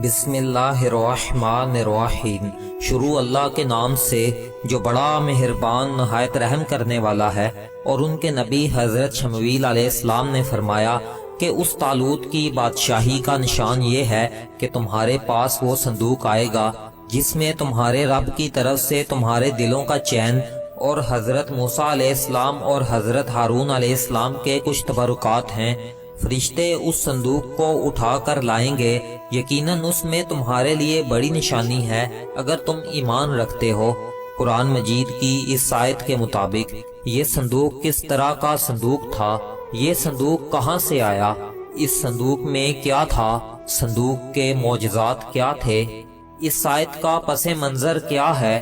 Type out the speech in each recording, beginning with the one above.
بسم اللہ الرحمن الرحیم۔ شروع اللہ کے نام سے جو بڑا مہربان نہایت رحم کرنے والا ہے۔ اور ان کے نبی حضرت شمویل علیہ السلام نے فرمایا کہ اس طالوت کی بادشاہی کا نشان یہ ہے کہ تمہارے پاس وہ صندوق آئے گا جس میں تمہارے رب کی طرف سے تمہارے دلوں کا چین اور حضرت موسیٰ علیہ السلام اور حضرت ہارون علیہ السلام کے کچھ تبرکات ہیں۔ فرشتے اس صندوق کو اٹھا کر لائیں گے، یقیناً اس میں تمہارے لیے بڑی نشانی ہے اگر تم ایمان رکھتے ہو۔ قرآن مجید کی اس آیت کے مطابق یہ صندوق کس طرح کا صندوق تھا، یہ صندوق کہاں سے آیا، اس صندوق میں کیا تھا، صندوق کے معجزات کیا تھے، اس آیت کا پس منظر کیا ہے۔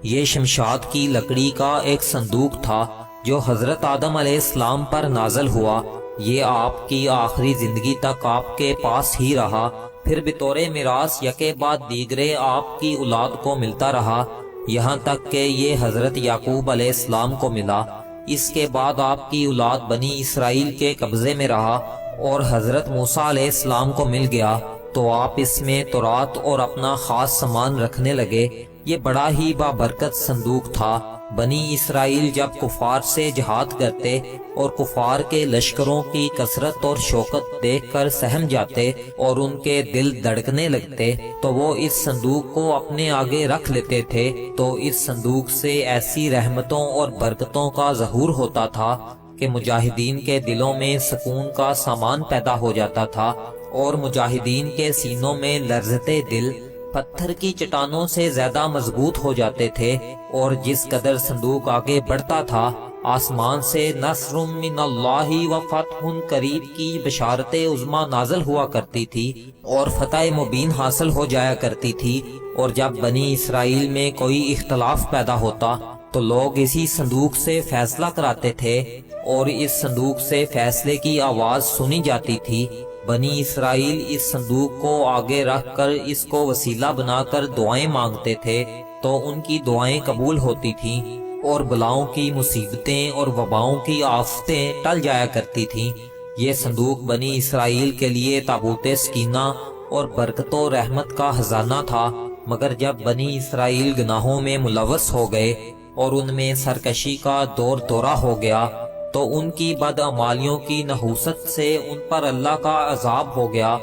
یہ شمشاد کی لکڑی کا ایک صندوق تھا جو حضرت آدم علیہ السلام پر نازل ہوا۔ یہ آپ کی آخری زندگی تک آپ کے پاس ہی رہا، پھر بطور میراث یکے بعد دیگرے آپ کی اولاد کو ملتا رہا، یہاں تک کہ یہ حضرت یعقوب علیہ السلام کو ملا۔ اس کے بعد آپ کی اولاد بنی اسرائیل کے قبضے میں رہا اور حضرت موسیٰ علیہ السلام کو مل گیا تو آپ اس میں تورات اور اپنا خاص سامان رکھنے لگے۔ یہ بڑا ہی بابرکت صندوق تھا۔ بنی اسرائیل جب کفار سے جہاد کرتے اور کفار کے لشکروں کی کثرت اور شوکت دیکھ کر سہم جاتے اور ان کے دل دھڑکنے لگتے تو وہ اس صندوق کو اپنے آگے رکھ لیتے تھے، تو اس صندوق سے ایسی رحمتوں اور برکتوں کا ظہور ہوتا تھا کہ مجاہدین کے دلوں میں سکون کا سامان پیدا ہو جاتا تھا اور مجاہدین کے سینوں میں لرزتے دل پتھر کی چٹانوں سے زیادہ مضبوط ہو جاتے تھے۔ اور جس قدر صندوق آگے بڑھتا تھا، آسمان سے نصر من اللہ و فتح قریب کی بشارت عظمی نازل ہوا کرتی تھی اور فتح مبین حاصل ہو جایا کرتی تھی۔ اور جب بنی اسرائیل میں کوئی اختلاف پیدا ہوتا تو لوگ اسی صندوق سے فیصلہ کراتے تھے اور اس صندوق سے فیصلے کی آواز سنی جاتی تھی۔ بنی اسرائیل اس صندوق کو آگے رکھ کر اس کو وسیلہ بنا کر دعائیں مانگتے تھے تو ان کی دعائیں قبول ہوتی تھیں اور بلاؤں کی مصیبتیں اور وباؤں کی آفتیں ٹل جایا کرتی تھیں۔ یہ صندوق بنی اسرائیل کے لیے تابوت سکینہ اور برکت و رحمت کا خزانہ تھا، مگر جب بنی اسرائیل گناہوں میں ملوث ہو گئے اور ان میں سرکشی کا دور دورہ ہو گیا تو ان کی بدعمالیوں کی نحوست سے ان پر اللہ کا عذاب ہو گیا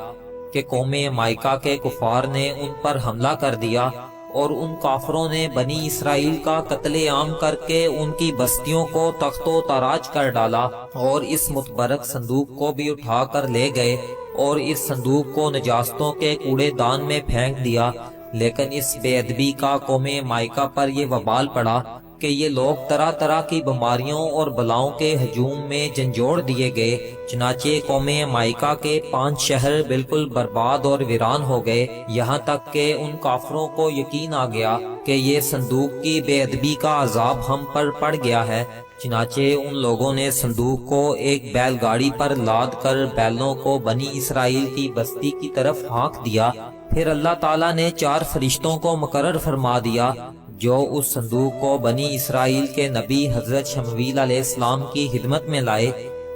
کہ قوم مائکہ کے کفار نے ان پر حملہ کر دیا اور ان کافروں نے بنی اسرائیل کا قتل عام کر کے ان کی بستیوں کو تخت و تاراج کر ڈالا اور اس متبرک صندوق کو بھی اٹھا کر لے گئے اور اس صندوق کو نجاستوں کے کوڑے دان میں پھینک دیا۔ لیکن اس بے ادبی کا قوم مائکہ پر یہ وبال پڑا کہ یہ لوگ طرح طرح کی بیماریوں اور بلاؤں کے ہجوم میں جھنجھوڑ دیے گئے، چنانچہ قوم مائکہ کے 5 شہر بالکل برباد اور ویران ہو گئے، یہاں تک کہ ان کافروں کو یقین آ گیا کہ یہ صندوق کی بے ادبی کا عذاب ہم پر پڑ گیا ہے۔ چنانچہ ان لوگوں نے صندوق کو ایک بیل گاڑی پر لاد کر بیلوں کو بنی اسرائیل کی بستی کی طرف ہانک دیا۔ پھر اللہ تعالیٰ نے 4 فرشتوں کو مقرر فرما دیا جو اس صندوق کو بنی اسرائیل کے نبی حضرت شمویل علیہ السلام کی خدمت میں لائے۔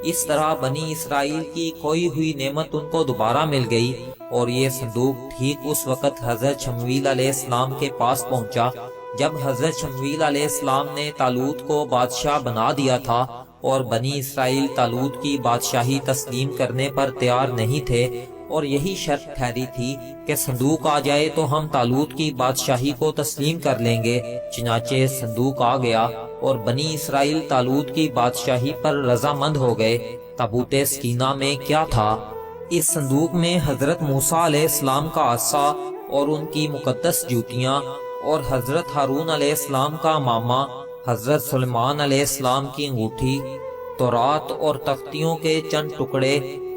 اس طرح بنی اسرائیل کی کھوئی ہوئی نعمت ان کو دوبارہ مل گئی اور یہ صندوق ٹھیک اس وقت حضرت شمویل علیہ السلام کے پاس پہنچا جب حضرت شمویل علیہ السلام نے طالوت کو بادشاہ بنا دیا تھا اور بنی اسرائیل طالوت کی بادشاہی تسلیم کرنے پر تیار نہیں تھے، اور یہی شرط ٹھہری تھی کہ صندوق آ جائے تو ہم طالوت کی بادشاہی کو تسلیم کر لیں گے۔ چنانچہ صندوق آ گیا اور بنی اسرائیل طالوت کی بادشاہی پر رضامند ہو گئے۔ تابوت سکینہ میں کیا تھا؟ اس صندوق میں حضرت موسیٰ علیہ السلام کا عصا اور ان کی مقدس جوتیاں، اور حضرت ہارون علیہ السلام کا امامہ، حضرت سلیمان علیہ السلام کی انگوٹھی، تورات اور تختیوں کے چند ٹکڑے،